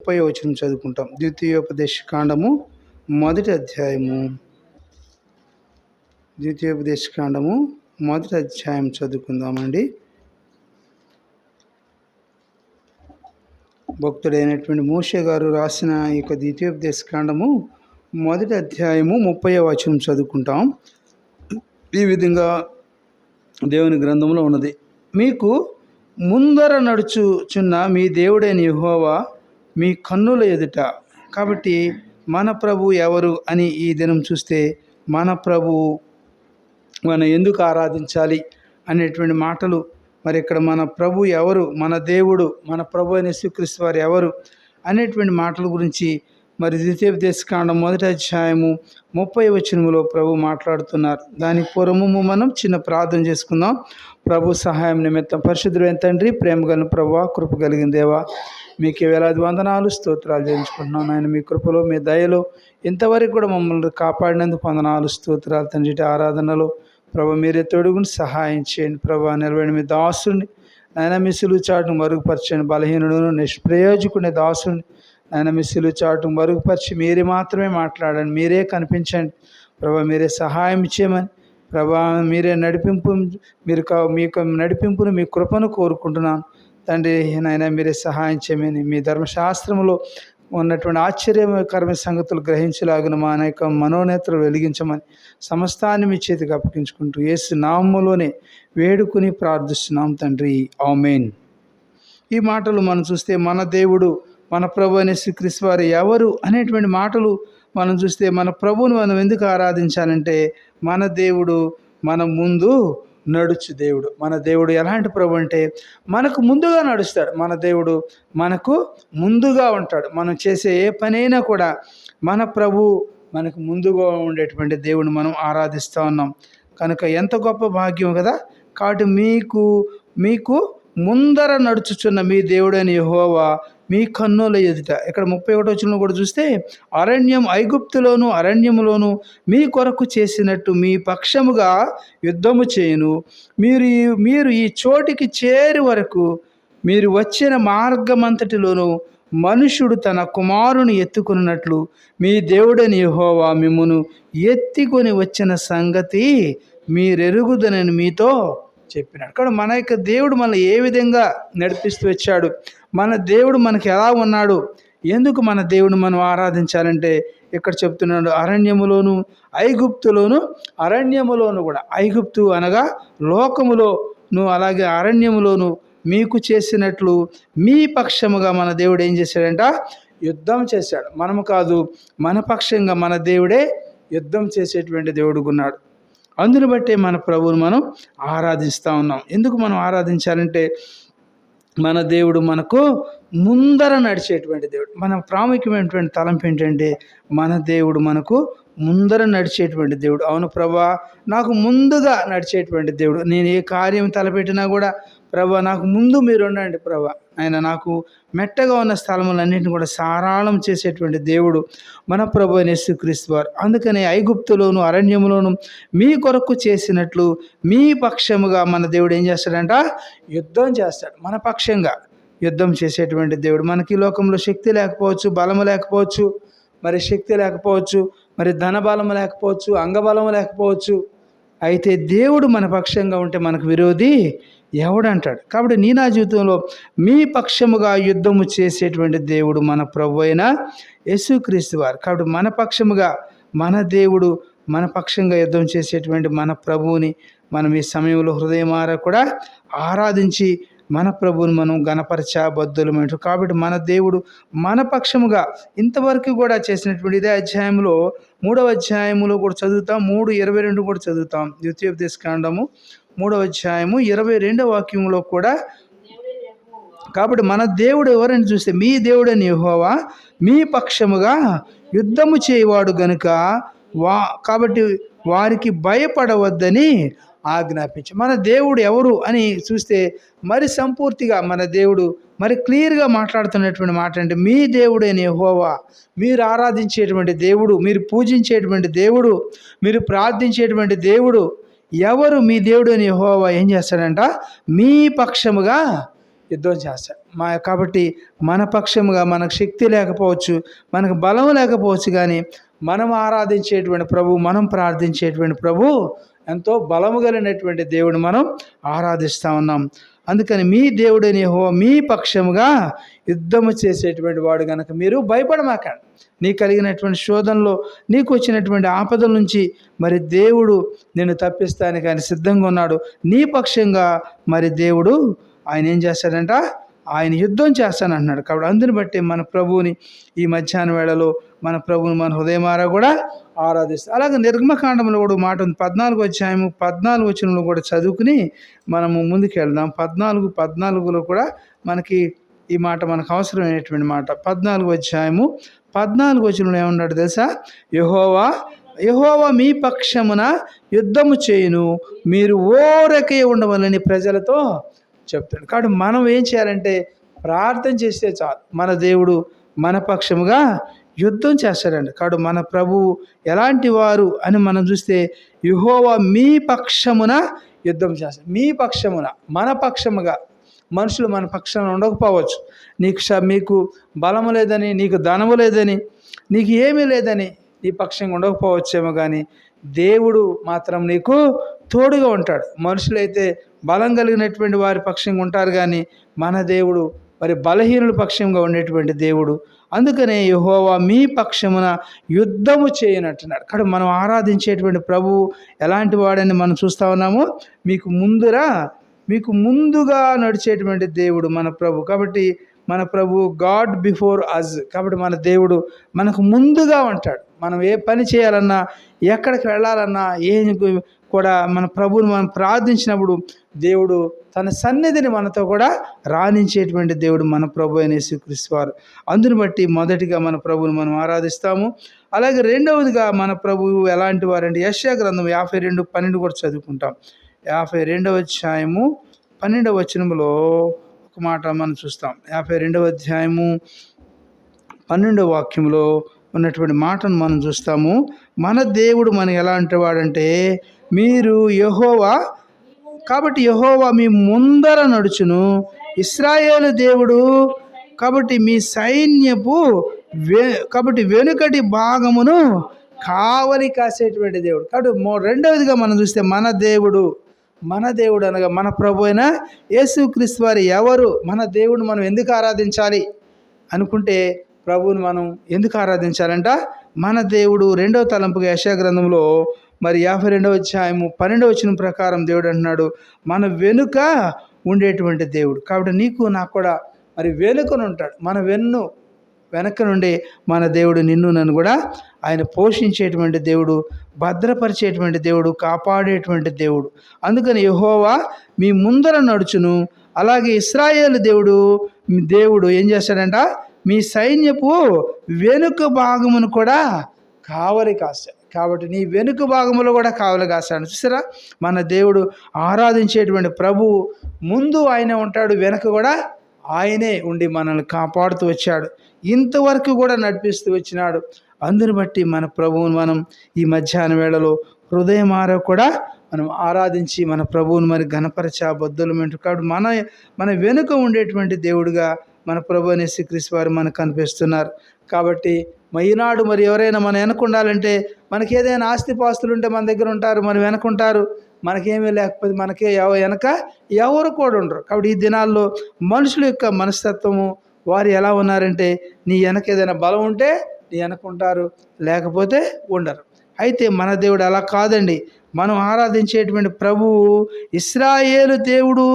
30వ వచనం చదువుకుంటాం. ద్వితీయోపదేశ కాండము మొదటి అధ్యాయము మొదటి అధ్యాయం చదువుకుందామండి. భక్తుడైనటువంటి మోషే గారు రాసిన ఈ యొక్క ద్వితీయోపదేశ కాండము మొదటి అధ్యాయము 30వ వచనం చదువుకుంటాం. ఈ విధంగా దేవుని గ్రంథంలో ఉన్నది. మీకు ముందర నడుచుచున్న మీ దేవుడైన యెహోవా మీ కన్నుల ఎదుట. కాబట్టి మన ప్రభు ఎవరు అని ఈ దినం చూస్తే, మన ప్రభు మనం ఎందుకు ఆరాధించాలి అనేటువంటి మాటలు, మరి ఇక్కడ మన ప్రభు ఎవరు, మన దేవుడు, మన ప్రభు అయిన యేసుక్రీస్తు వారు ఎవరు అనేటువంటి మాటల గురించి మరి ద్వితీయోపదేశ కాండం మొదటి అధ్యాయము 30వ వచనములో ప్రభు మాట్లాడుతున్నారు. దానికి పూర్వము మనం చిన్న ప్రార్థన చేసుకుందాం. ప్రభు సహాయం నిమిత్తం. పరిశుద్ధుడైన తండ్రి, ప్రేమ కలిగిన ప్రభువా, కృప కలిగిన దేవా, మీకు వేలాది వందనాలు స్తోత్రాలు చేయించుకుంటున్నాను. ఆయన మీ కృపలో, మీ దయలో ఇంతవరకు కూడా మమ్మల్ని కాపాడినందుకు వందనాలు స్తోత్రాలు తండ్రి. ఆరాధనలో ప్రభు మీరే తోడుగుని సహాయం చేయండి. ప్రభు నిలబడిన మీ దాసుని ఆయన మీ సిలువ చాటును మరుగుపరచండి. బలహీనుడును నిష్ప్రయోజకుని దాసుని ఆయన మీ సిలువ చాటును మరుగుపరిచి మీరే మాత్రమే మాట్లాడండి, మీరే కనిపించండి. ప్రభు మీరే సహాయం చేయమని, ప్రభా మీరే నడిపింపు, మీకు నడిపింపును, మీ కృపను కోరుకుంటున్నాను తండ్రి. నాయన మీరే సహాయం చేయమని, మీ ధర్మశాస్త్రంలో ఉన్నటువంటి ఆశ్చర్యకరమైన సంగతులు గ్రహించలాగిన మా అనేక మనోనేత్రలు వెలిగించమని సమస్తాన్ని మీ చేతికి అప్పగించుకుంటూ యేసు నామములోనే వేడుకుని ప్రార్థిస్తున్నాం తండ్రి. ఆమేన్. ఈ మాటలు మనం చూస్తే, మన దేవుడు, మన ప్రభు అయిన యేసుక్రీస్తు వారు ఎవరు అనేటువంటి మాటలు మనం చూస్తే, మన ప్రభువుని మనం ఎందుకు ఆరాధించాలంటే, మన దేవుడు మన ముందు నడుచు దేవుడు. మన దేవుడు ఎలాంటి ప్రభు అంటే, మనకు ముందుగా నడుస్తాడు. మన దేవుడు మనకు ముందుగా ఉంటాడు. మనం చేసే ఏ పనైనా కూడా మన ప్రభు మనకు ముందుగా ఉండేటువంటి దేవుడిని మనం ఆరాధిస్తూ ఉన్నాం. కనుక ఎంత గొప్ప భాగ్యం కదా. కాబట్టి మీకు ముందర నడుచుచున్న మీ దేవుడైన యెహోవా మీ కన్నుల ఎదుట. ఇక్కడ 31వ వచనంలో కూడా చూస్తే, ఐగుప్తులోను అరణ్యములోను మీ కొరకు చేసినట్టు మీ పక్షముగా యుద్ధము చేయును. మీరు ఈ చోటికి చేరి వరకు మీరు వచ్చిన మార్గమంతటిలోను మనుషుడు తన కుమారుని ఎత్తుకున్నట్లు మీ దేవుడైన యెహోవా మిమ్మును ఎత్తుకొని వచ్చిన సంగతి మీరెరుగుదనని మీతో చెప్పినాడు. కానీ మన యొక్క దేవుడు మనల్ని ఏ విధంగా నడిపిస్తూ వచ్చాడు, మన దేవుడు మనకి ఎలా ఉన్నాడు, ఎందుకు మన దేవుడు మనం ఆరాధించాలంటే ఇక్కడ చెప్తున్నాడు, అరణ్యములోను అరణ్యములోను కూడా. ఐగుప్తు అనగా లోకములోను, అలాగే అరణ్యములోను మీకు చేసినట్లు మీ పక్షముగా మన దేవుడు ఏం చేశాడంట? యుద్ధం చేశాడు. మనము కాదు, మన పక్షంగా మన దేవుడే యుద్ధం చేసేటువంటి దేవుడుకున్నాడు. అందుని బట్టే మన ప్రభువును మనం ఆరాధిస్తూ ఉన్నాం. ఎందుకు మనం ఆరాధించాలంటే, మన దేవుడు మనకు ముందర నడిచేటువంటి దేవుడు. మన ప్రాముఖ్యమైనటువంటి తలంపు ఏంటంటే, మన దేవుడు మనకు ముందర నడిచేటువంటి దేవుడు. అవును ప్రభా, నాకు ముందుగా నడిచేటువంటి దేవుడు. నేను ఏ కార్యం తలపెట్టినా కూడా, ప్రభా నాకు ముందు మీరు ఉండండి ప్రభా. ఆయన నాకు మెట్టగా ఉన్న స్థలములన్నింటినీ కూడా సారాళం చేసేటువంటి దేవుడు మన ప్రభు అయిన యేసుక్రీస్తు వారు. అందుకని ఐగుప్తులోను అరణ్యములోను మీ కొరకు చేసినట్లు మీ పక్షముగా మన దేవుడు ఏం చేస్తాడంట? యుద్ధం చేస్తాడు. మన పక్షంగా యుద్ధం చేసేటువంటి దేవుడు. మనకి లోకంలో శక్తి లేకపోవచ్చు, బలము లేకపోవచ్చు, శక్తి లేకపోవచ్చు, ధనబలము లేకపోవచ్చు, అంగబలము లేకపోవచ్చు. అయితే దేవుడు మన పక్షంగా ఉంటే మనకు విరోధి ఎవడంటాడు. కాబట్టి నా జీవితంలో మీ పక్షముగా యుద్ధము చేసేటువంటి దేవుడు మన ప్రభు అయిన యేసుక్రీస్తు వారు. కాబట్టి మన పక్షముగా మన దేవుడు మన పక్షంగా యుద్ధం చేసేటువంటి మన ప్రభువుని మనం ఈ సమయంలో హృదయమారా కూడా ఆరాధించి మన ప్రభువుని మనం గణపరచబద్దులమంటారు. కాబట్టి మన దేవుడు మన పక్షముగా ఇంతవరకు కూడా చేసినటువంటి ఇదే అధ్యాయంలో 3వ అధ్యాయములో కూడా చదువుతాం, 3:22 కూడా చదువుతాం. ద్వితీయోపదేశ కాండము 3వ అధ్యాయము 22వ వాక్యంలో కూడా. కాబట్టి మన దేవుడు ఎవరని చూస్తే, మీ దేవుడైన యెహోవా మీ పక్షముగా యుద్ధము చేయవాడు గనుక కాబట్టి వారికి భయపడవద్దని ఆజ్ఞాపించి. మన దేవుడు ఎవరు అని చూస్తే మరి సంపూర్తిగా మన దేవుడు మరి క్లియర్గా మాట్లాడుతున్నటువంటి మాట అంటే, మీ దేవుడైన యెహోవా, మీరు ఆరాధించేటువంటి దేవుడు, మీరు పూజించేటువంటి దేవుడు, మీరు ప్రార్థించేటువంటి దేవుడు ఎవరు? మీ దేవుడైన యెహోవా ఏం చేస్తాడంట? మీ పక్షముగా యుద్ధం చేస్తాడు. కాబట్టి మన పక్షముగా మనకు శక్తి లేకపోవచ్చు, మనకు బలం లేకపోవచ్చు, కానీ మనం ఆరాధించేటువంటి ప్రభు, మనం ప్రార్థించేటువంటి ప్రభు ఎంతో బలము కలిగినటువంటి దేవుడు మనం ఆరాధిస్తూ ఉన్నాం. అందుకని మీ దేవుడైన యెహోవా మీ పక్షముగా యుద్ధము చేసేటువంటి వాడు కనుక మీరు భయపడమాకండి. నీకు కలిగినటువంటి శోధనలో, నీకు వచ్చినటువంటి ఆపదల నుంచి మరి దేవుడు నిన్ను తప్పిస్తానికి ఆయన సిద్ధంగా ఉన్నాడు. నీ పక్షంగా మరి దేవుడు ఆయన ఏం చేస్తాడంట, ఆయన యుద్ధం చేస్తానంటున్నాడు. కాబట్టి అందుని బట్టి మన ప్రభువుని ఈ మధ్యాహ్న వేళలో మన ప్రభువుని మన హృదయమారా కూడా ఆరాధిస్తాం. అలాగే నిర్గమకాండంలో కూడా మాట ఉంది, 14వ అధ్యాయము 14వ వచనంలో కూడా చదువుకుని మనము ముందుకు వెళ్దాం. 14:14లో కూడా మనకి ఈ మాట మనకు అవసరమైనటువంటి మాట. 14వ అధ్యాయము 14వ వచనంలో ఏమన్నాడు తెలుసా? యెహోవా మీ పక్షమున యుద్ధము చేయును, మీరు ఓరకే ఉండవాలని ప్రజలతో చెప్తాడు. కాబట్టి మనం ఏం చేయాలంటే ప్రార్థన చేస్తే చాలు, మన దేవుడు మన పక్షముగా యుద్ధం చేస్తాడండి. కాబట్టి మన ప్రభువు ఎలాంటి వారు అని మనం చూస్తే, యెహోవా మీ పక్షమున యుద్ధం చేస్తాడు. మీ పక్షమున, మన పక్షముగా. మనుషులు మన పక్షాన ఉండకపోవచ్చు. మీకు బలము లేదని, నీకు ధనము లేదని, నీకు ఏమీ లేదని నీ పక్షంగా ఉండకపోవచ్చేమో, కానీ దేవుడు మాత్రం నీకు తోడుగా ఉంటాడు. మనుషులైతే బలం కలిగినటువంటి వారి పక్షంగా ఉంటారు, కానీ మన దేవుడు మరి బలహీనుల పక్షంగా ఉండేటువంటి దేవుడు. అందుకనే యెహోవా మీ పక్షమున యుద్ధము చేయనట్టున్నాడు. కాబట్టి మనం ఆరాధించేటువంటి ప్రభువు ఎలాంటి వాడని మనం చూస్తూ ఉన్నాము. మీకు ముందుగా నడిచేటువంటి దేవుడు మన ప్రభు. కాబట్టి మన ప్రభు గాడ్ బిఫోర్ అజ్. కాబట్టి మన దేవుడు మనకు ముందుగా ఉంటాడు. మనం ఏ పని చేయాలన్నా, ఎక్కడికి వెళ్ళాలన్నా, కూడా మన ప్రభువుని మనం ప్రార్థించినప్పుడు దేవుడు తన సన్నిధిని మనతో కూడా రాణించేటువంటి దేవుడు మన ప్రభు అయిన యేసుక్రీస్తు వారు. అందుని బట్టి మొదటిగా మన ప్రభువుని మనం ఆరాధిస్తాము. అలాగే రెండవదిగా మన ప్రభువు ఎలాంటి వారంటే, యెషయా గ్రంథం 52:12 కూడా చదువుకుంటాం. 52వ అధ్యాయము 12వ వచనంలో ఒక మాట మనం చూస్తాం. 52వ అధ్యాయము 12వ వాక్యంలో ఉన్నటువంటి మాటను మనం చూస్తాము. మన దేవుడు మనకి ఎలాంటి వాడంటే, మీరు కాబట్టి యెహోవా మీ ముందర నడుచును, ఇశ్రాయేలు దేవుడు కాబట్టి మీ సైన్యపు కాబట్టి వెనుకటి భాగమును కావలి కాసేటువంటి దేవుడు. కాబట్టి రెండవదిగా మనం చూస్తే మన దేవుడు అనగా మన ప్రభు అయిన యేసుక్రీస్తు వారు ఎవరు, మన దేవుడిని మనం ఎందుకు ఆరాధించాలి అనుకుంటే, ప్రభువుని మనం ఎందుకు ఆరాధించాలంట, మన దేవుడు రెండవ తలంపుగా యెషయా గ్రంథంలో మరి 52వ అధ్యాయము 12వ వచనం ప్రకారం దేవుడు అంటున్నాడు, మన వెనుక ఉండేటువంటి దేవుడు. కాబట్టి నీకు నాకు కూడా మరి వెనుకను ఉంటాడు. మన వెనక నుండి మన దేవుడు నిన్ను నన్ను కూడా ఆయన పోషించేటువంటి దేవుడు, భద్రపరిచేటువంటి దేవుడు, కాపాడేటువంటి దేవుడు. అందుకని యెహోవా మీ ముందర నడుచును, అలాగే ఇశ్రాయేలు దేవుడు ఏం చేస్తాడంట, మీ సైన్యపు వెనుక భాగమును కూడా కావలి కాస్తాడు. కాబట్టి నీ వెనుక భాగంలో కూడా కావలి కాస్తాడు. చూసారా, మన దేవుడు ఆరాధించేటువంటి ప్రభువు ముందు ఆయనే ఉంటాడు, వెనక కూడా ఆయనే ఉండి మనల్ని కాపాడుతూ వచ్చాడు, ఇంతవరకు కూడా నడిపిస్తూ వచ్చినాడు. అందుని బట్టి మన ప్రభువుని మనం ఈ మధ్యాహ్న వేళలో హృదయమారా కూడా మనం ఆరాధించి మన ప్రభువుని మరి ఘనపరచా బొద్దులమెంటు. కాబట్టి మన వెనుక ఉండేటువంటి దేవుడుగా మన ప్రభు అనే యేసుక్రీస్తు వారు మనకు కనిపిస్తున్నారు. కాబట్టి ఈనాడు మరి ఎవరైనా మన వెనక ఉండాలంటే, మనకి ఏదైనా ఆస్తిపాస్తులు ఉంటే మన దగ్గర ఉంటారు, మన వెనక ఉంటారు. మనకేమీ లేకపోతే మనకే వెనక ఎవరు కూడా ఉండరు. కాబట్టి ఈ దినాల్లో మనుషుల యొక్క మనస్తత్వము వారు ఎలా ఉన్నారంటే, నీ వెనక ఏదైనా బలం ఉంటే నీ వెనక ఉంటారు, లేకపోతే ఉండరు. అయితే మన దేవుడు అలా కాదండి. మనం ఆరాధించేటువంటి ప్రభువు ఇశ్రాయేలు దేవుడు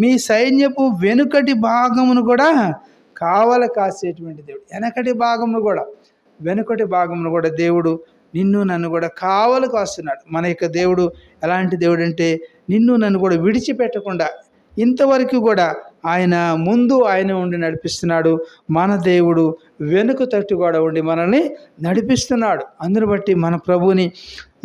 మీ సైన్యపు వెనుకటి భాగమును కూడా కావలి కాసేటువంటి దేవుడు. వెనుకటి భాగమును కూడా దేవుడు నిన్ను నన్ను కూడా కావలి కాస్తున్నాడు. మన యొక్క దేవుడు ఎలాంటి దేవుడు అంటే, నిన్ను నన్ను కూడా విడిచిపెట్టకుండా ఇంతవరకు కూడా ఆయన ముందు ఆయన ఉండి నడిపిస్తున్నాడు. మన దేవుడు వెనుక తట్టు కూడా ఉండి మనల్ని నడిపిస్తున్నాడు. అందుని బట్టి మన ప్రభువుని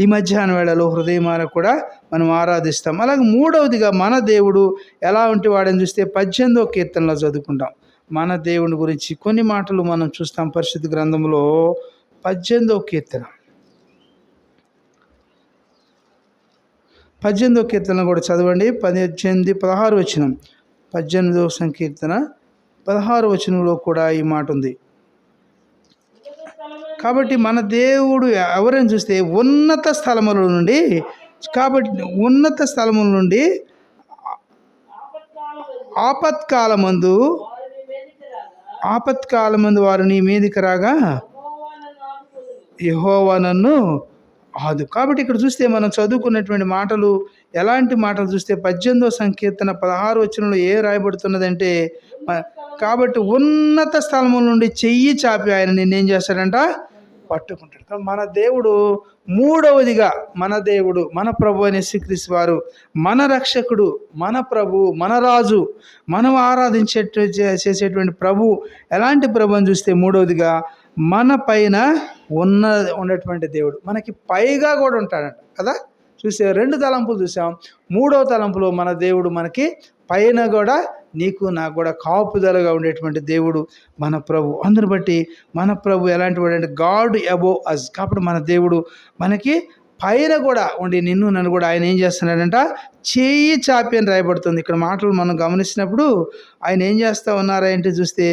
ఈ మధ్యాహ్న వేళలో హృదయమార కూడా మనం ఆరాధిస్తాం. అలాగే మూడవదిగా మన దేవుడు ఎలా ఉంటే వాడని చూస్తే 18వ కీర్తనలో చదువుకుంటాం. మన దేవుని గురించి కొన్ని మాటలు మనం చూస్తాం పరిశుద్ధ గ్రంథంలో. 18వ కీర్తన 18వ కీర్తన కూడా చదవండి. 18, 16 వచనం. 18వ సంకీర్తన 16వ వచనంలో కూడా ఈ మాట ఉంది. కాబట్టి మన దేవుడు ఎవరైనా చూస్తే ఉన్నత స్థలముల నుండి, కాబట్టి ఉన్నత స్థలముల నుండి ఆపత్కాలమందు వారు నీ మీదికి రాగా యెహోవా నన్ను ఆదు. కాబట్టి ఇక్కడ చూస్తే మనం చదువుకున్నటువంటి మాటలు ఎలాంటి మాటలు చూస్తే 18వ సంకీర్తన 16 వచనంలో రాయబడుతున్నదంటే, కాబట్టి ఉన్నత స్థలముల నుండి చెయ్యి చాపి ఆయన నిన్నేం చేస్తాడంట, పట్టుకుంటాడు. మన దేవుడు మూడవదిగా, మన దేవుడు మన ప్రభు అయిన యేసుక్రీస్తు వారు మన రక్షకుడు, మన ప్రభు, మన రాజు, మనం చేసేటువంటి ప్రభు ఎలాంటి ప్రభు అని చూస్తే మూడవదిగా మన పైన ఉన్నటువంటి దేవుడు, మనకి పైగా కూడా ఉంటాడంట కదా. చూసే 2 తలంపులు చూసాం. 3వ తలంపులో మన దేవుడు మనకి పైన కూడా నీకు నాకు కూడా కాపుదలగా ఉండేటువంటి దేవుడు మన ప్రభు. అందుని బట్టి మన ప్రభు ఎలాంటి వాడు అంటే గాడ్ అబోవ్ అస్. కాబట్టి మన దేవుడు మనకి పైన కూడా ఉండి నిన్ను నన్ను కూడా ఆయన ఏం చేస్తున్నాడంట, చేయి చాపి అని రాయబడుతుంది. ఇక్కడ మాటలు మనం గమనించినప్పుడు ఆయన ఏం చేస్తూ ఉన్నారంటే చూస్తే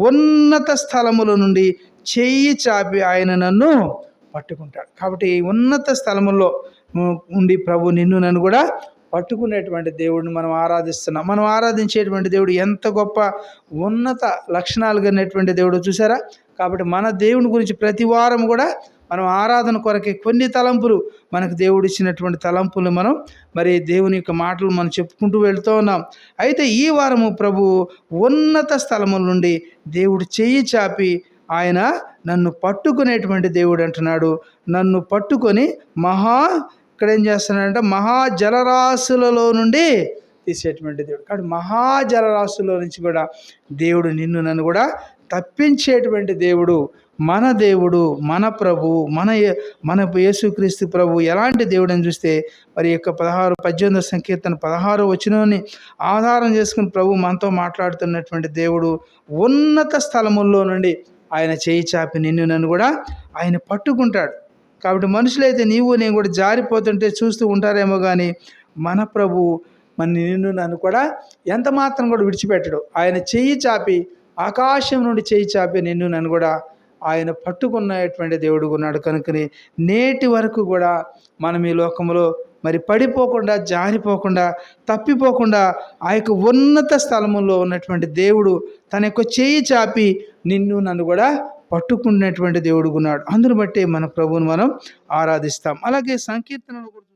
ఉన్నత స్థలముల నుండి చెయ్యి చాపి ఆయన నన్ను పట్టుకుంటాడు. కాబట్టి ఉన్నత స్థలముల్లో ఉండి ప్రభు నిన్ను నన్ను కూడా పట్టుకునేటువంటి దేవుడిని మనం ఆరాధిస్తున్నాం. మనం ఆరాధించేటువంటి దేవుడు ఎంత గొప్ప ఉన్నత లక్షణాలు కలిగినటువంటి దేవుడు చూసారా. కాబట్టి మన దేవుని గురించి ప్రతి వారం కూడా మనం ఆరాధన కొరకే కొన్ని తలంపులు, మనకు దేవుడు ఇచ్చినటువంటి తలంపులు మనం మరి దేవుని యొక్క మాటలు మనం చెప్పుకుంటూ వెళ్తూ ఉన్నాం. అయితే ఈ వారము ప్రభు ఉన్నత స్థలముల నుండి దేవుడు చెయ్యి చాపి ఆయన నన్ను పట్టుకునేటువంటి దేవుడు అంటున్నాడు. నన్ను పట్టుకొని ఇక్కడ ఏం చేస్తున్నాడంటే మహాజలరాశులలో నుండి తీసేటువంటి దేవుడు. కాబట్టి మహాజలరాశుల్లో నుంచి కూడా దేవుడు నిన్ను నన్ను కూడా తప్పించేటువంటి దేవుడు మన దేవుడు, మన ప్రభు, మన యేసుక్రీస్తు ప్రభు ఎలాంటి దేవుడు అని చూస్తే మరి యొక్క 18వ సంకీర్తన 16వ వచనాన్ని ఆధారం చేసుకుని ప్రభు మనతో మాట్లాడుతున్నటువంటి దేవుడు ఉన్నత స్థలముల్లో నుండి ఆయన చేయి చాపి నిన్ను నన్ను కూడా ఆయన పట్టుకుంటాడు. కాబట్టి మనుషులైతే నీవు నేను కూడా జారిపోతుంటే చూస్తూ ఉంటారేమో కానీ మన ప్రభు నిన్ను నన్ను కూడా ఎంత మాత్రం కూడా విడిచిపెట్టడు. ఆయన చెయ్యి చాపి, ఆకాశం నుండి చెయ్యి చాపి నిన్ను నన్ను కూడా ఆయన పట్టుకున్నటువంటి దేవుడు ఉన్నాడు. కనుకని నేటి వరకు కూడా మనం ఈ లోకంలో మరి పడిపోకుండా, జారిపోకుండా, తప్పిపోకుండా ఆ యొక్క ఉన్నత స్థలములో ఉన్నటువంటి దేవుడు తన యొక్క చెయ్యి చాపి నిన్ను నన్ను కూడా పట్టుకున్నటువంటి దేవుడు ఉన్నాడు. అందును బట్టి మన ప్రభువును మనం ఆరాధిస్తాం. అలాగే సంకీర్తనలు కూడా చూస్తాం.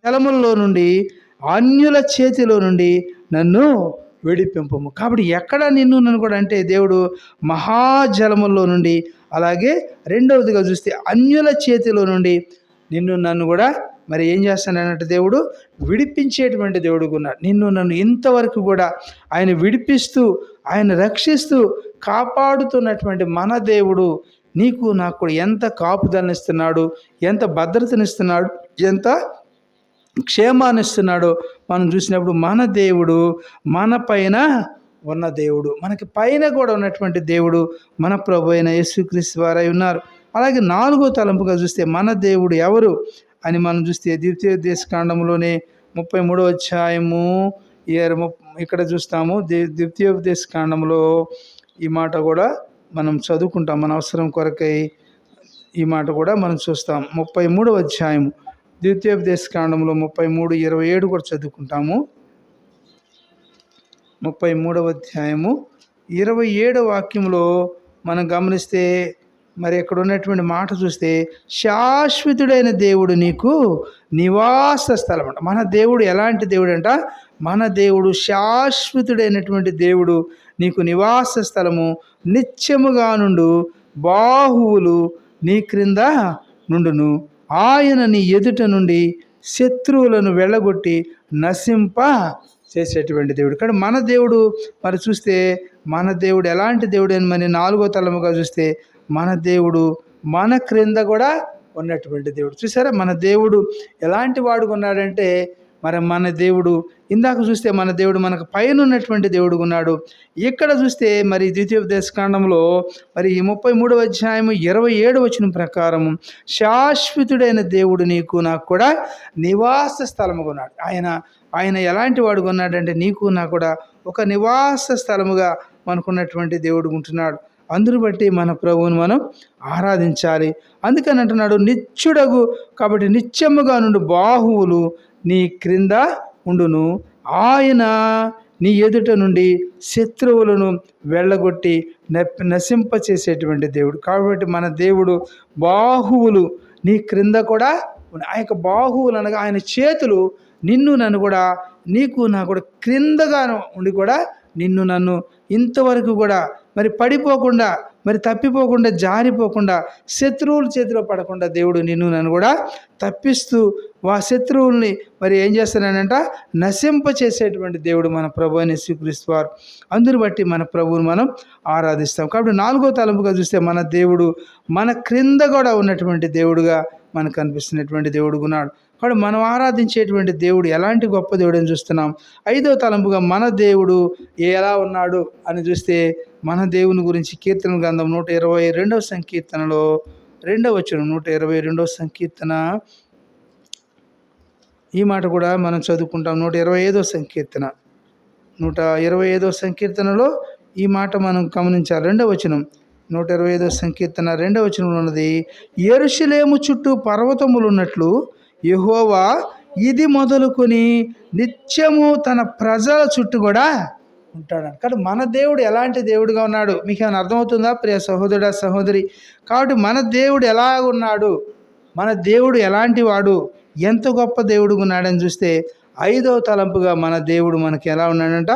జలముల్లో నుండి, అన్యుల చేతిలో నుండి నన్ను విడిపింపము. కాబట్టి ఎక్కడ నిన్ను నన్ను కూడా అంటే దేవుడు మహాజలముల్లో నుండి, అలాగే రెండవదిగా చూస్తే అన్యుల చేతిలో నుండి నిన్ను నన్ను కూడా మరి ఏం చేస్తానంటే దేవుడు విడిపించేటువంటి దేవుడుగా ఉన్నాడు. నిన్ను నన్ను ఇంతవరకు కూడా ఆయన విడిపిస్తూ, ఆయన రక్షిస్తూ, కాపాడుతున్నటువంటి మన దేవుడు నీకు నాకు కూడా ఎంత కాపుదలనిస్తున్నాడు, ఎంత భద్రతనిస్తున్నాడు, ఎంత క్షేమాన్ని ఇస్తున్నాడో మనం చూసినప్పుడు మన దేవుడు మన పైన ఉన్న దేవుడు, మనకి పైన కూడా ఉన్నటువంటి దేవుడు మన ప్రభు అయిన యేసుక్రీస్తు వారై ఉన్నారు. అలాగే 4వ తలంపుగా చూస్తే మన దేవుడు ఎవరు అని మనం చూస్తే ద్వితీయోపదేశకాండంలోనే 33వ అధ్యాయము ఇక్కడ చూస్తాము. ద్వితీయోపదేశకాండంలో ఈ మాట కూడా మనం చదువుకుంటాం, మన అవసరం కొరకై ఈ మాట కూడా మనం చూస్తాం. 33వ అధ్యాయము ద్వితీయోపదేశకాండంలో 33:27 కూడా చదువుకుంటాము. 33వ అధ్యాయము 27వ వాక్యంలో మనం గమనిస్తే మరి ఇక్కడ ఉన్నటువంటి మాట చూస్తే శాశ్వతుడైన దేవుడు నీకు నివాస స్థలం అంట. మన దేవుడు ఎలాంటి దేవుడు అంట? మన దేవుడు శాశ్వతుడైనటువంటి దేవుడు, నీకు నివాస స్థలము, నిత్యముగా నుండు బాహువులు నీ క్రింద నుండును. ఆయన నీ ఎదుట నుండి శత్రువులను వెళ్ళగొట్టి నశింప చేసేటువంటి దేవుడు. కానీ మన దేవుడు మరి చూస్తే మన దేవుడు ఎలాంటి దేవుడు అని మరి 4వ తలముగా చూస్తే మన దేవుడు మన క్రింద కూడా ఉన్నటువంటి దేవుడు. చూసారా మన దేవుడు ఎలాంటి వాడుగా ఉన్నాడంటే, మరి మన దేవుడు ఇందాక చూస్తే మన దేవుడు మనకు పైన ఉన్నటువంటి దేవుడు ఉన్నాడు. ఇక్కడ చూస్తే మరి ద్వితీయోపదేశకాండంలో మరి 33వ అధ్యాయము 27వ వచనం ప్రకారం శాశ్వతుడైన దేవుడు నీకు నాకు కూడా నివాస స్థలముగా ఉన్నాడు. ఆయన ఎలాంటి వాడుగా ఉన్నాడంటే నీకు నాకు కూడా ఒక నివాస స్థలముగా మనకున్నటువంటి దేవుడు ఉంటున్నాడు. అందును బట్టి మన ప్రభువును మనం ఆరాధించాలి. అందుకని అంటున్నాడు నిత్యుడగు, కాబట్టి నిత్యముగా నుండి బాహువులు నీ క్రింద ఉండును. ఆయన నీ ఎదుట నుండి శత్రువులను వెళ్ళగొట్టి నశింపచేసేటువంటి దేవుడు. కాబట్టి మన దేవుడు బాహువులు నీ క్రింద కూడా ఆ యొక్క బాహువులు అనగా ఆయన చేతులు నిన్ను నన్ను కూడా నీకు నాకు కూడా క్రిందగా ఉండి కూడా నిన్ను నన్ను ఇంతవరకు కూడా మరి పడిపోకుండా, మరి తప్పిపోకుండా, జారిపోకుండా, శత్రువుల చేతిలో పడకుండా దేవుడు నిన్ను నన్ను కూడా తప్పిస్తూ శత్రువుల్ని మరి ఏం చేస్తానంట నశింప చేసేటువంటి దేవుడు మన ప్రభు అయిన యేసుక్రీస్తు వారు. అందుని బట్టి మన ప్రభువుని మనం ఆరాధిస్తాం. కాబట్టి 4వ తలంపుగా చూస్తే మన దేవుడు మన క్రింద కూడా ఉన్నటువంటి దేవుడుగా మనకు కనిపిస్తున్నటువంటి దేవుడు ఉన్నాడు. కాబట్టి మనం ఆరాధించేటువంటి దేవుడు ఎలాంటి గొప్ప దేవుడు అని చూస్తున్నాం. 5వ తలంపుగా మన దేవుడు ఎలా ఉన్నాడు అని చూస్తే మన దేవుని గురించి కీర్తన గ్రంథం 122వ సంకీర్తనలో 2వ వచనం, 122వ సంకీర్తన ఈ మాట కూడా మనం చదువుకుంటాం. 125వ సంకీర్తన 125వ సంకీర్తనలో ఈ మాట మనం గమనించాలి. 2వ వచనం 125వ సంకీర్తన 2వ వచనంలో ఉన్నది, యెరూషలేము చుట్టూ పర్వతములు ఉన్నట్లు యెహోవా ఇది మొదలుకొని నిత్యము తన ప్రజల చుట్టూ కూడా ఉంటాడు. కానీ మన దేవుడు ఎలాంటి దేవుడుగా ఉన్నాడు మీకు ఏమైనా అర్థమవుతుందా ప్రియ సహోదరుడా సహోదరి? కాబట్టి మన దేవుడు ఎలా ఉన్నాడు, మన దేవుడు ఎలాంటి వాడు, ఎంత గొప్ప దేవుడు ఉన్నాడని చూస్తే 5వ తలంపుగా మన దేవుడు మనకి ఎలా ఉన్నాడంట,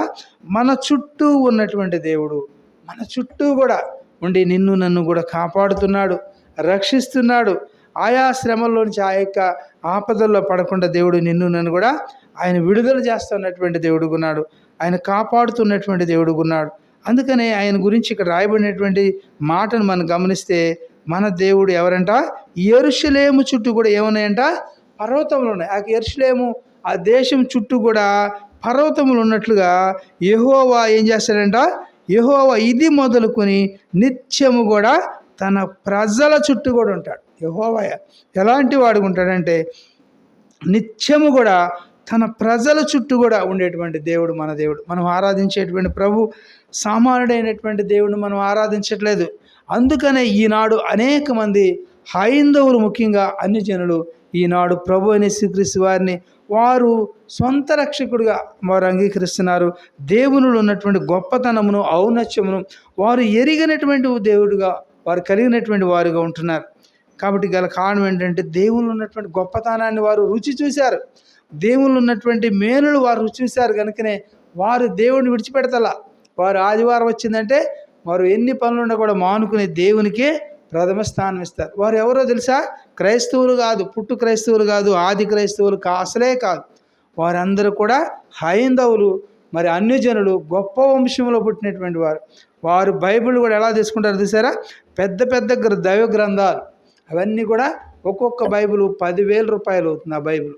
మన చుట్టూ ఉన్నటువంటి దేవుడు, మన చుట్టూ కూడా ఉండి నిన్ను నన్ను కూడా కాపాడుతున్నాడు, రక్షిస్తున్నాడు. ఆయా శ్రమల్లోంచి ఆ యొక్క ఆపదల్లో పడకుండా దేవుడు నిన్ను నన్ను కూడా ఆయన విడుదల చేస్తున్నటువంటి దేవుడు ఉన్నాడు, ఆయన కాపాడుతున్నటువంటి దేవుడు ఉన్నాడు. అందుకనే ఆయన గురించి ఇక్కడ రాయబడినటువంటి మాటను మనం గమనిస్తే మన దేవుడు ఎవరంట, యెరూషలేము చుట్టూ కూడా ఏమున్నాయంట, పర్వతములు ఉన్నాయి. ఆ యెరూషలేము ఆ దేశం చుట్టూ కూడా పర్వతములు ఉన్నట్లుగా యెహోవా ఏం చేస్తాడంట, యెహోవా ఇది మొదలుకొని నిత్యము కూడా తన ప్రజల చుట్టూ కూడా ఉంటాడు. యెహోవా ఎలాంటి వాడు ఉంటాడంటే నిత్యము కూడా తన ప్రజల చుట్టూ కూడా ఉండేటువంటి దేవుడు మన దేవుడు. మనం ఆరాధించేటువంటి ప్రభు సామాన్యుడైనటువంటి దేవుడిని మనం ఆరాధించట్లేదు. అందుకనే ఈనాడు అనేక మంది హైందవులు, ముఖ్యంగా అన్ని జనులు ఈనాడు ప్రభు అయిన యేసుక్రీస్తు వారిని వారు సొంత రక్షకుడిగా వారు అంగీకరిస్తున్నారు. దేవునిలో ఉన్నటువంటి గొప్పతనమును, ఔన్నత్యమును వారు ఎరిగినటువంటి దేవుడుగా వారు కలిగినటువంటి వారుగా ఉంటున్నారు. కాబట్టి గల కారణం ఏంటంటే దేవునిలో ఉన్నటువంటి గొప్పతనాన్ని వారు రుచి చూశారు, దేవునిలో ఉన్నటువంటి మేలులు వారు రుచి చూశారు. కనుకనే వారు దేవుడిని విడిచిపెడతలా. వారు ఆదివారం వచ్చిందంటే వారు ఎన్ని పనులున్నా కూడా మానుకునే దేవునికే ప్రథమ స్థానం ఇస్తారు. వారు ఎవరో తెలుసా? క్రైస్తవులు కాదు, పుట్టు క్రైస్తవులు కాదు, ఆది క్రైస్తవులు అసలే కాదు. వారందరూ కూడా హైందవులు, మరి అన్యజనులు, గొప్ప వంశంలో పుట్టినటువంటి వారు. వారు బైబిల్ కూడా ఎలా తీసుకుంటారు చూసారా? పెద్ద పెద్ద దైవ గ్రంథాలు అవన్నీ కూడా ఒక్కొక్క బైబిల్ 10,000 రూపాయలు అవుతుంది. ఆ బైబిల్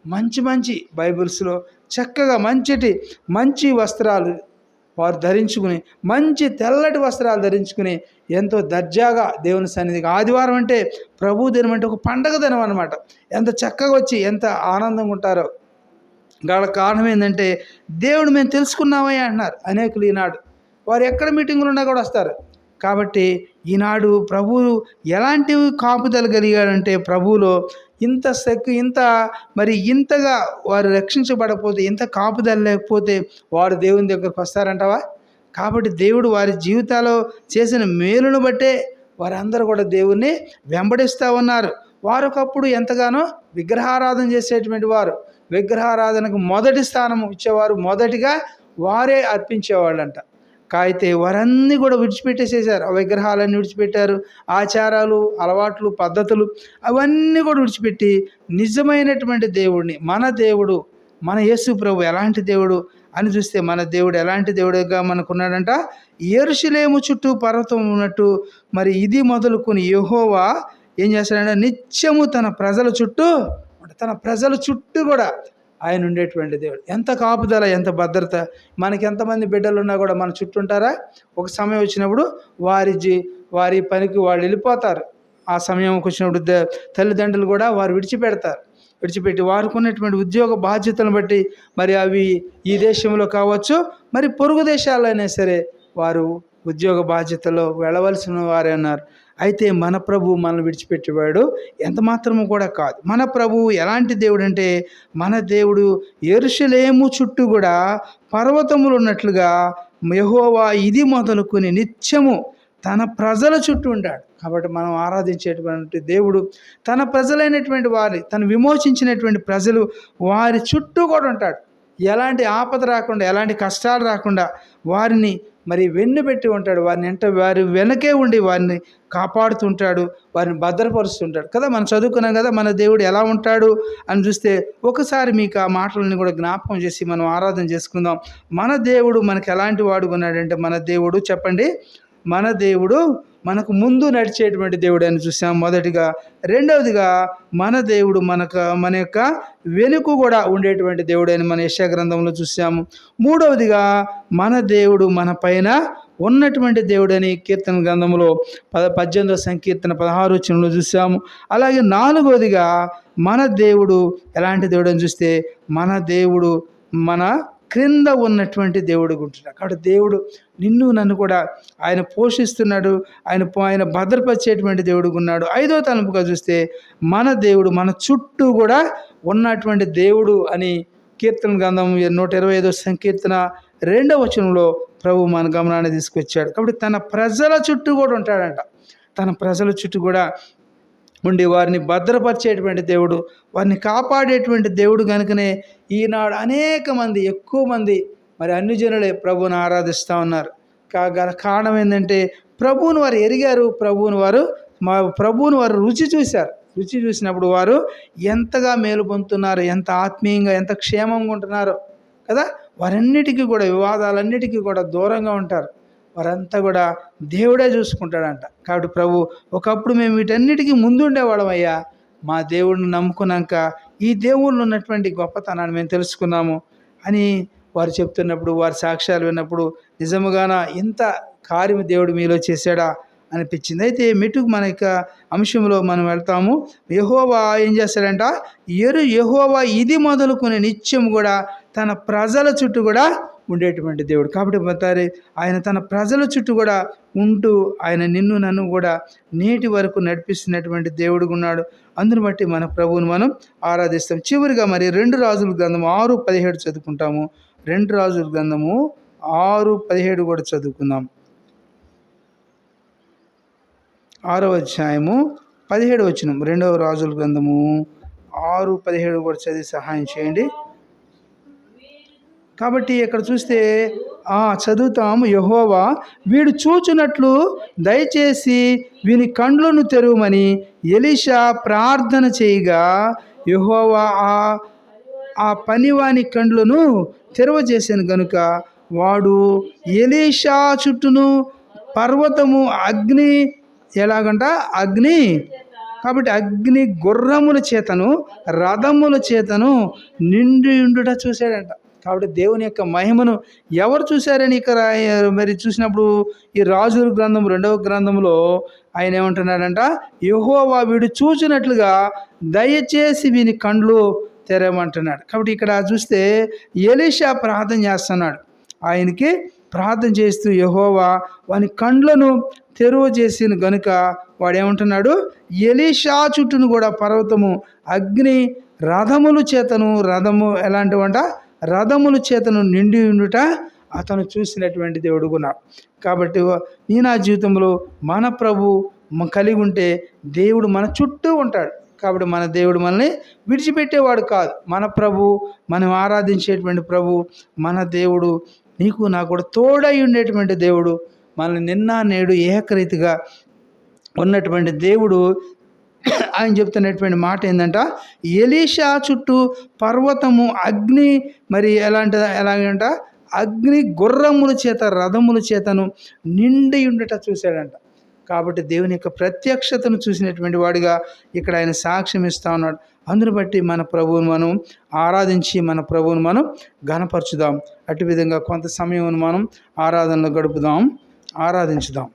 మంచి మంచి బైబిల్స్లో చక్కగా మంచి వస్త్రాలు వారు ధరించుకుని, మంచి తెల్లటి వస్త్రాలు ధరించుకుని ఎంతో దర్జాగా దేవుని సన్నిధికి, ఆదివారం అంటే ప్రభు దినం అంటే ఒక పండగ దినం అన్నమాట, ఎంత చక్కగా వచ్చి ఎంత ఆనందంగా ఉంటారో. గల కారణం ఏంటంటే దేవుడు మేము తెలుసుకున్నామని అంటున్నారు అనేకులు. ఈనాడు వారు ఎక్కడ మీటింగులు ఉన్నా కూడా వస్తారు. కాబట్టి ఈనాడు ప్రభువు ఎలాంటి కాపుదల కలిగాడంటే ప్రభువులో ఇంతగా వారు రక్షించబడకపోతే, ఇంత కాపుదల లేకపోతే వారు దేవుని దగ్గరకు వస్తారంటావా? కాబట్టి దేవుడు వారి జీవితాల్లో చేసిన మేలును బట్టే వారందరూ కూడా దేవుణ్ణి వెంబడిస్తూ ఉన్నారు. వారు ఒకప్పుడు ఎంతగానో విగ్రహారాధన చేసేటువంటి వారు, విగ్రహారాధనకు మొదటి స్థానం ఇచ్చేవారు, మొదటిగా వారే అర్పించేవాళ్ళంట. అయితే వారన్నీ కూడా విడిచిపెట్టేసేసారు. ఆ విగ్రహాలన్నీ విడిచిపెట్టారు. ఆచారాలు, అలవాట్లు, పద్ధతులు అవన్నీ కూడా విడిచిపెట్టి నిజమైనటువంటి దేవుడిని, మన దేవుడు, మన యేసు ప్రభు ఎలాంటి దేవుడు అని చూస్తే, మన దేవుడు ఎలాంటి దేవుడుగా మనకున్నాడంట? యెరూషలేము చుట్టూ పర్వతం ఉన్నట్టు మరి ఇది మొదలుకొని యెహోవా ఏం చేస్తాడంటే నిత్యము తన ప్రజల చుట్టూ కూడా ఆయన ఉండేటువంటి దేవుడు. ఎంత కాపుదల, ఎంత భద్రత. మనకి ఎంతమంది బిడ్డలు ఉన్నా కూడా మన చుట్టూ ఉంటారా? ఒక సమయం వచ్చినప్పుడు వారి పనికి వాళ్ళు వెళ్ళిపోతారు. ఆ సమయంకి వచ్చినప్పుడు తల్లిదండ్రులు కూడా వారు విడిచిపెట్టి వారికి ఉన్నటువంటి ఉద్యోగ బాధ్యతలను బట్టి, మరి అవి ఈ దేశంలో కావచ్చు, మరి పొరుగు దేశాలైనా సరే వారు ఉద్యోగ బాధ్యతలో వెళ్ళవలసిన వారే ఉన్నారు. అయితే మన ప్రభు మనల్ని విడిచిపెట్టేవాడు ఎంత మాత్రము కూడా కాదు. మన ప్రభువు ఎలాంటి దేవుడు అంటే, మన దేవుడు యెరూషలేము చుట్టూ కూడా పర్వతములు ఉన్నట్లుగా యెహోవా ఇది మొదలుకొని నిత్యము తన ప్రజల చుట్టూ ఉంటాడు. కాబట్టి మనం ఆరాధించేటువంటి దేవుడు తన ప్రజలైనటువంటి వారి, తను విమోచించినటువంటి ప్రజలు వారి చుట్టూ కూడా ఉంటాడు. ఎలాంటి ఆపద రాకుండా, ఎలాంటి కష్టాలు రాకుండా వారిని మరి వెన్నుబెట్టి ఉంటాడు. వారి వెనకే ఉండి వారిని కాపాడుతుంటాడు, వారిని భద్రపరుస్తుంటాడు కదా. మనం చదువుకున్నాం కదా మన దేవుడు ఎలా ఉంటాడు అని చూస్తే, ఒకసారి మీకు ఆ మాటలని కూడా జ్ఞాపకం చేసి మనం ఆరాధన చేసుకుందాం. మన దేవుడు మనకు ఎలాంటి వాడుగా ఉన్నాడంటే, మన దేవుడు చెప్పండి, మన దేవుడు మనకు ముందు నడిచేటువంటి దేవుడు అని చూసాం మొదటిగా. రెండవదిగా మన దేవుడు మన యొక్క వెనుక కూడా ఉండేటువంటి దేవుడు అని మన యెషయా గ్రంథంలో చూసాము. మూడవదిగా మన దేవుడు మన పైన ఉన్నటువంటి దేవుడు అని కీర్తన గ్రంథంలో 18వ సంకీర్తన 16వ వచనంలో చూసాము. అలాగే నాలుగవదిగా మన దేవుడు ఎలాంటి దేవుడు అని చూస్తే, మన దేవుడు మన క్రింద ఉన్నటువంటి దేవుడు ఉంటున్నాడు. కాబట్టి దేవుడు నిన్ను నన్ను కూడా ఆయన పోషిస్తున్నాడు, ఆయన భద్రపరిచేటువంటి దేవుడు ఉన్నాడు. ఐదో తలంపుగా చూస్తే మన దేవుడు మన చుట్టూ కూడా ఉన్నటువంటి దేవుడు అని కీర్తన గ్రంథం 125వ సంకీర్తన 2వ వచనంలో ప్రభు మన గమనాన్ని తీసుకొచ్చాడు. కాబట్టి తన ప్రజల చుట్టూ కూడా ఉంటాడంట. తన ప్రజల చుట్టూ కూడా ఉండి వారిని భద్రపరిచేటువంటి దేవుడు, వారిని కాపాడేటువంటి దేవుడు కనుకనే ఈనాడు ఎక్కువ మంది మరి అన్యజనులే ప్రభువుని ఆరాధిస్తూ ఉన్నారు. గల కారణం ఏంటంటే ప్రభువుని వారు ఎరిగారు, ప్రభువుని వారు రుచి చూసినప్పుడు వారు ఎంతగా మేలు పొందుతున్నారు, ఎంత ఆత్మీయంగా, ఎంత క్షేమంగా ఉంటున్నారో కదా. వారన్నిటికీ కూడా, వివాదాలన్నిటికీ కూడా దూరంగా ఉంటారు. వారంతా కూడా దేవుడే చూసుకుంటాడంట. కాబట్టి ప్రభు, ఒకప్పుడు మేము వీటన్నిటికీ ముందుండేవాళ్ళమయ్యా, మా దేవుడిని నమ్ముకున్నాక ఈ దేవుళ్ళు ఉన్నటువంటి గొప్పతనాన్ని మేము తెలుసుకున్నాము అని వారు చెప్తున్నప్పుడు, వారి సాక్ష్యాలు విన్నప్పుడు నిజముగాన ఇంత కార్యం దేవుడు మీలో చేశాడా అనిపించింది. అయితే మెట్టుకు మన యొక్క అంశంలో మనం వెళ్తాము. యెహోవా ఏం చేస్తాడంట? యెహోవా ఇది మొదలుకొని నిత్యం కూడా తన ప్రజల చుట్టూ కూడా ఉండేటువంటి దేవుడు. కాబట్టి ఆయన తన ప్రజల చుట్టూ కూడా ఉంటూ ఆయన నిన్ను నన్ను కూడా నేటి వరకు నడిపిస్తున్నటువంటి దేవుడుగా ఉన్నాడు. అందుని బట్టి మన ప్రభువుని మనం ఆరాధిస్తాం. చివరిగా మరి 2 రాజుల గ్రంథము 6:17 చదువుకుంటాము. 2 రాజుల గ్రంథము 6:17 కూడా చదువుకుందాం. 6వ అధ్యాయము 17వ వచనం. 2వ రాజుల గ్రంథము 6:17 కూడా చదివి సహాయం చేయండి. కాబట్టి ఇక్కడ చూస్తే చదువుతాము, యెహోవా వీడు చూచునట్లు దయచేసి వీని కండ్లను తెరవమని ఎలీషా ప్రార్థన చేయగా యెహోవా ఆ పనివాని కండ్లను తెరవజేసాను గనుక వాడు ఎలీషా చుట్టూను పర్వతము అగ్ని ఎలాగంట అగ్ని, కాబట్టి అగ్ని గుర్రముల చేతను రథముల చేతను నిండి ఉండుట చూశాడంట. కాబట్టి దేవుని యొక్క మహిమను ఎవరు చూశారని ఇక్కడ మరి చూసినప్పుడు ఈ రాజుల గ్రంథం 2వ గ్రంథంలో ఆయన ఏమంటున్నాడంట, యెహోవా వీడు చూచినట్లుగా దయచేసి వీని కండ్లు తెరవమంటున్నాడు. కాబట్టి ఇక్కడ చూస్తే ఎలీషా ప్రార్థన చేస్తున్నాడు. ఆయనకి ప్రార్థన చేస్తూ యెహోవా వాని కండ్లను తెరువ చేసిన గనుక వాడేమంటున్నాడు, ఎలీషా చుట్టూను కూడా పర్వతము అగ్ని రథముల చేతను, రథము ఎలాంటివంట రథముల చేతను నిండి ఉండుట అతను చూసినటువంటి దేవుడు కూడా. కాబట్టి ఈ నా జీవితంలో మన ప్రభు కలిగి ఉంటే దేవుడు మన చుట్టూ ఉంటాడు. కాబట్టి మన దేవుడు మనల్ని విడిచిపెట్టేవాడు కాదు. మన ప్రభు, మనం ఆరాధించేటువంటి ప్రభు, మన దేవుడు నీకు నాకు కూడా తోడై ఉండేటువంటి దేవుడు, మనల్ని నిన్న నేడు ఏకరీతిగా ఉన్నటువంటి దేవుడు. ఆయన చెప్తున్నటువంటి మాట ఏంటంట, ఎలీషా చుట్టూ పర్వతము అగ్ని మరి ఎలాగంట అగ్ని గుర్రముల చేత రథముల చేతను నిండి ఉండట చూశాడంట. కాబట్టి దేవుని యొక్క ప్రత్యక్షతను చూసినటువంటి వాడిగా ఇక్కడ ఆయన సాక్ష్యం ఇస్తా ఉన్నాడు. అందును బట్టి మన ప్రభువును మనం ఆరాధించి మన ప్రభువును మనం ఘనపరచుదాం. అటు విధంగా కొంత సమయం మనం ఆరాధనలో గడుపుదాం, ఆరాధించుదాం.